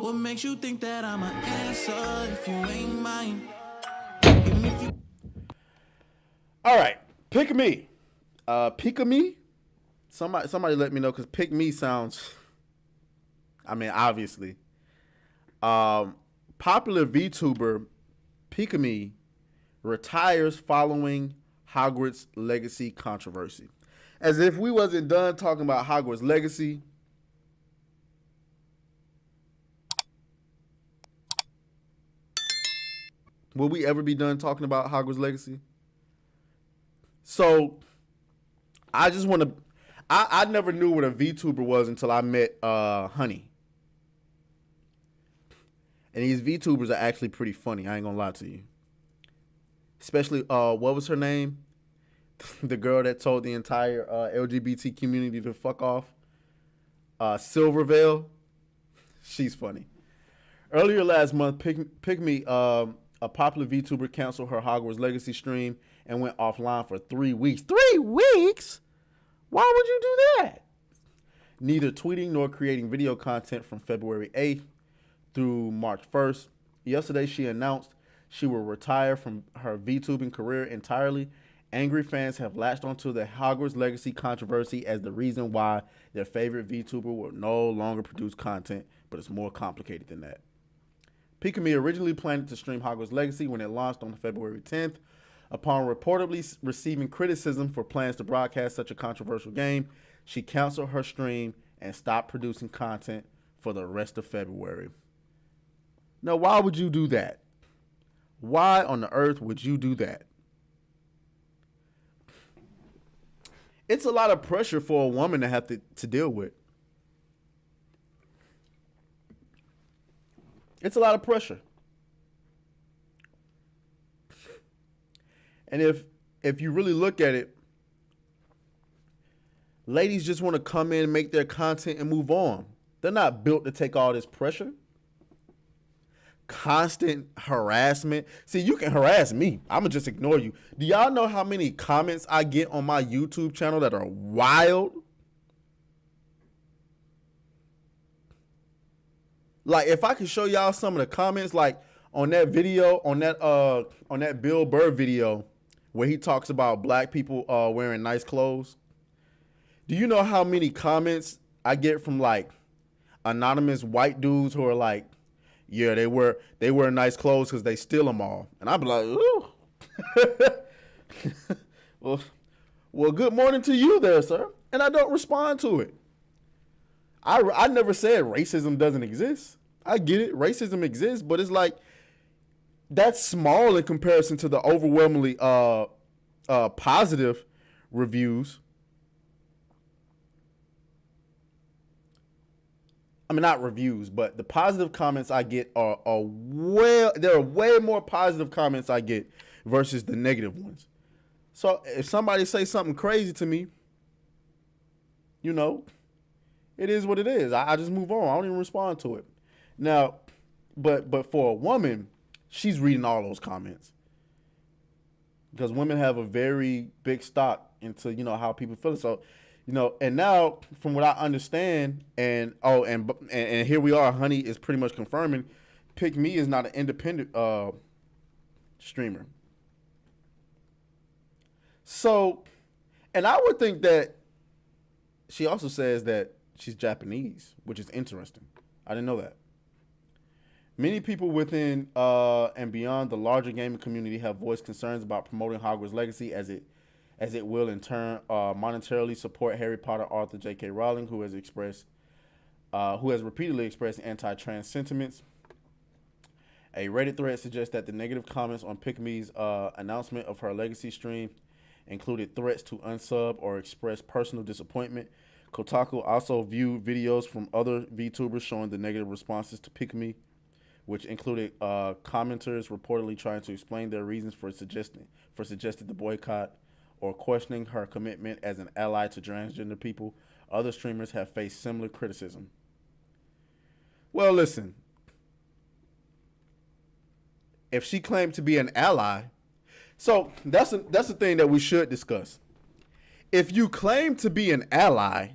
What makes you think that I'm an answer if you ain't mine? All right, pick me. Pikamee. Somebody let me know because pick me sounds. I mean, obviously. Popular VTuber Pikamee retires following Hogwarts Legacy controversy. As if we wasn't done talking about Hogwarts Legacy. Will we ever be done talking about Hogwarts Legacy? So, I just want to. I never knew what a VTuber was until I met Honey. And these VTubers are actually pretty funny. I ain't gonna lie to you. Especially, what was her name? The girl that told the entire LGBT community to fuck off. Silvervale. She's funny. Earlier last month, Pikamee, a popular VTuber, canceled her Hogwarts Legacy stream and went offline for 3 weeks. 3 weeks? Why would you do that? Neither tweeting nor creating video content from February 8th through March 1st. Yesterday, she announced she will retire from her VTubing career entirely. Angry fans have latched onto the Hogwarts Legacy controversy as the reason why their favorite VTuber will no longer produce content, but it's more complicated than that. Pikamee originally planned to stream Hogwarts Legacy when it launched on February 10th. Upon reportedly receiving criticism for plans to broadcast such a controversial game, she canceled her stream and stopped producing content for the rest of February. Now, why would you do that? Why on the earth would you do that? It's a lot of pressure for a woman to have to deal with. It's a lot of pressure. And if you really look at it, ladies just want to come in, make their content, and move on. They're not built to take all this pressure. Constant harassment. See, you can harass me. I'm going to just ignore you. Do y'all know how many comments I get on my YouTube channel that are wild? Like, if I could show y'all some of the comments, like on that video, on that Bill Burr video, where he talks about black people wearing nice clothes. Do you know how many comments I get from like anonymous white dudes who are like, yeah, they wear nice clothes because they steal them all. And I'd be like, ooh. well, good morning to you there, sir. And I don't respond to it. I never said racism doesn't exist. I get it. Racism exists, but it's like, that's small in comparison to the overwhelmingly positive reviews. I mean, not reviews, but the positive comments I get there are way more positive comments I get versus the negative ones. So if somebody say something crazy to me, you know, it is what it is. I just move on. I don't even respond to it. Now, but for a woman, she's reading all those comments because women have a very big stock into, you know, how people feel. So, you know, and now from what I understand, and here we are, Honey is pretty much confirming, Pikamee is not an independent streamer. So, and I would think that she also says that she's Japanese, which is interesting. I didn't know that. Many people within and beyond the larger gaming community have voiced concerns about promoting Hogwarts Legacy as it will in turn monetarily support Harry Potter author J.K. Rowling, who has repeatedly expressed anti-trans sentiments. A Reddit thread suggests that the negative comments on Pikamee's announcement of her Legacy stream included threats to unsub or express personal disappointment. Kotaku also viewed videos from other VTubers showing the negative responses to Pikamee, which included commenters reportedly trying to explain their reasons for suggesting the boycott or questioning her commitment as an ally to transgender people. Other streamers have faced similar criticism. Well, listen. If she claimed to be an ally, so that's the thing that we should discuss. If you claim to be an ally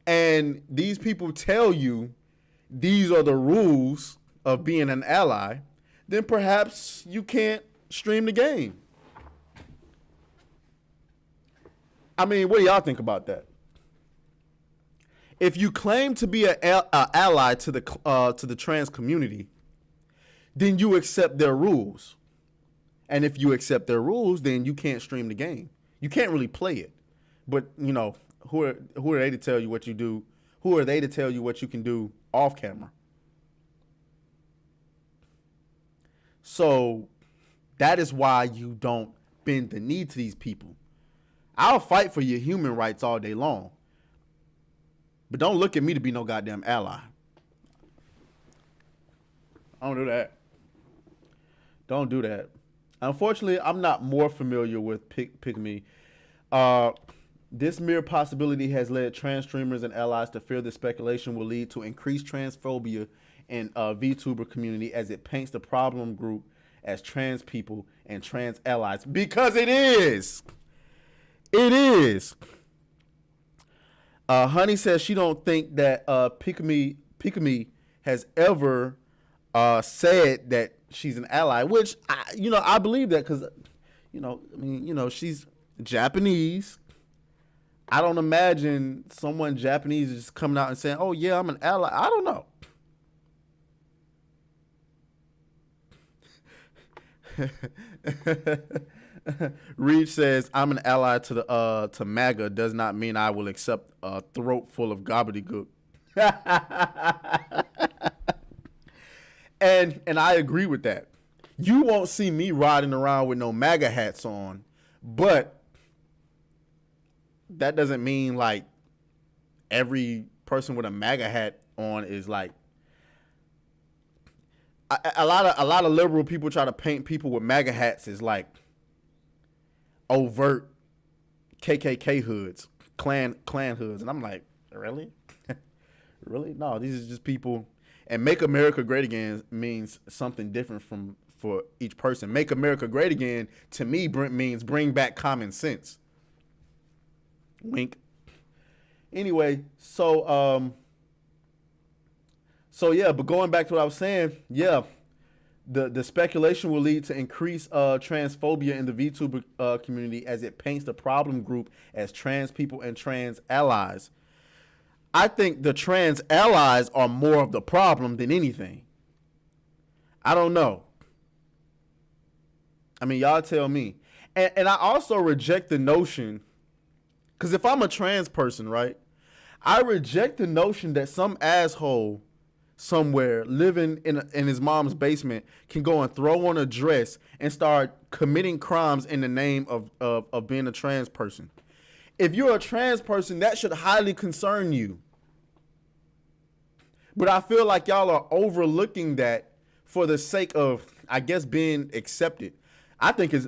and these people tell you these are the rules of being an ally, then perhaps you can't stream the game. I mean, what do y'all think about that? If you claim to be an ally to the trans community, then you accept their rules. And if you accept their rules, then you can't stream the game. You can't really play it. But, you know, who are they to tell you what you do? Who are they to tell you what you can do off camera? So that is why you don't bend the knee to these people. I'll fight for your human rights all day long. But don't look at me to be no goddamn ally. I don't do that. Don't do that. Unfortunately, I'm not more familiar with Pikamee. This mere possibility has led trans streamers and allies to fear the speculation will lead to increased transphobia in VTuber community as it paints the problem group as trans people and trans allies. Because it is. It is. Honey says she don't think that Pikamee has ever said that she's an ally, which I believe that because she's Japanese. I don't imagine someone Japanese is just coming out and saying, "Oh yeah, I'm an ally." I don't know. Reed says, "I'm an ally to MAGA does not mean I will accept a throat full of gobbledygook." And I agree with that. You won't see me riding around with no MAGA hats on, but that doesn't mean like every person with a MAGA hat on is like. A lot of liberal people try to paint people with MAGA hats as like overt KKK hoods, clan hoods, and I'm like, really, really? No, these are just people. And "Make America Great Again" means something different for each person. "Make America Great Again" to me means bring back common sense. Wink. Anyway, so yeah, but going back to what I was saying, yeah, the speculation will lead to increased transphobia in the VTuber community as it paints the problem group as trans people and trans allies. I think the trans allies are more of the problem than anything. I don't know. I mean, y'all tell me. And I also reject the notion, because if I'm a trans person, right, I reject the notion that some asshole somewhere living in his mom's basement can go and throw on a dress and start committing crimes in the name of being a trans person. If you're a trans person, that should highly concern you. But I feel like y'all are overlooking that for the sake of, I guess, being accepted. I think it's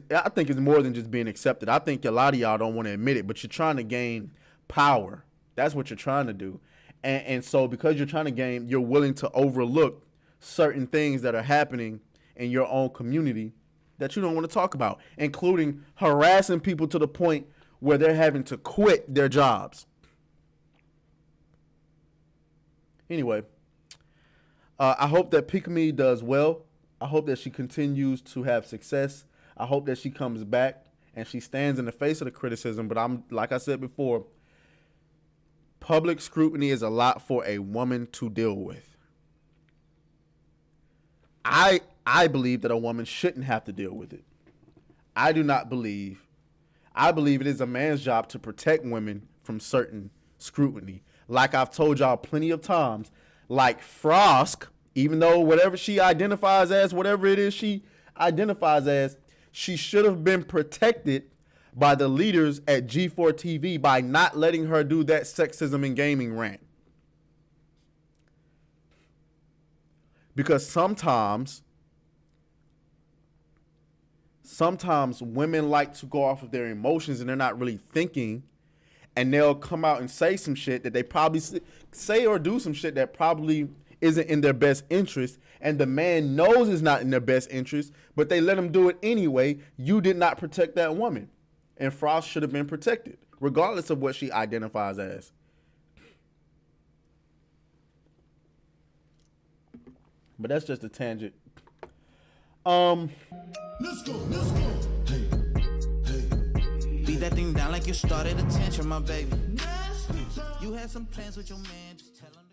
more than just being accepted. I think a lot of y'all don't want to admit it, but you're trying to gain power. That's what you're trying to do. And so because you're trying to gain, you're willing to overlook certain things that are happening in your own community that you don't want to talk about, including harassing people to the point where they're having to quit their jobs. Anyway, I hope that Pikamee does well. I hope that she continues to have success. I hope that she comes back and she stands in the face of the criticism. But I'm, like I said before, public scrutiny is a lot for a woman to deal with. I believe that a woman shouldn't have to deal with it. I do not believe. I believe it is a man's job to protect women from certain scrutiny. Like I've told y'all plenty of times, like Frosk, even though whatever she identifies as, whatever it is she identifies as, she should have been protected by the leaders at G4 TV by not letting her do that sexism in gaming rant. Because sometimes women like to go off of their emotions and they're not really thinking, and they'll come out and say some shit that they probably say or do some shit that probably isn't in their best interest, and the man knows it's not in their best interest, but they let him do it anyway. You did not protect that woman, and Frost should have been protected, regardless of what she identifies as. But that's just a tangent. Let's go. Hey. Beat that thing down like you started attention, my baby. You had some plans with your man, just tell him.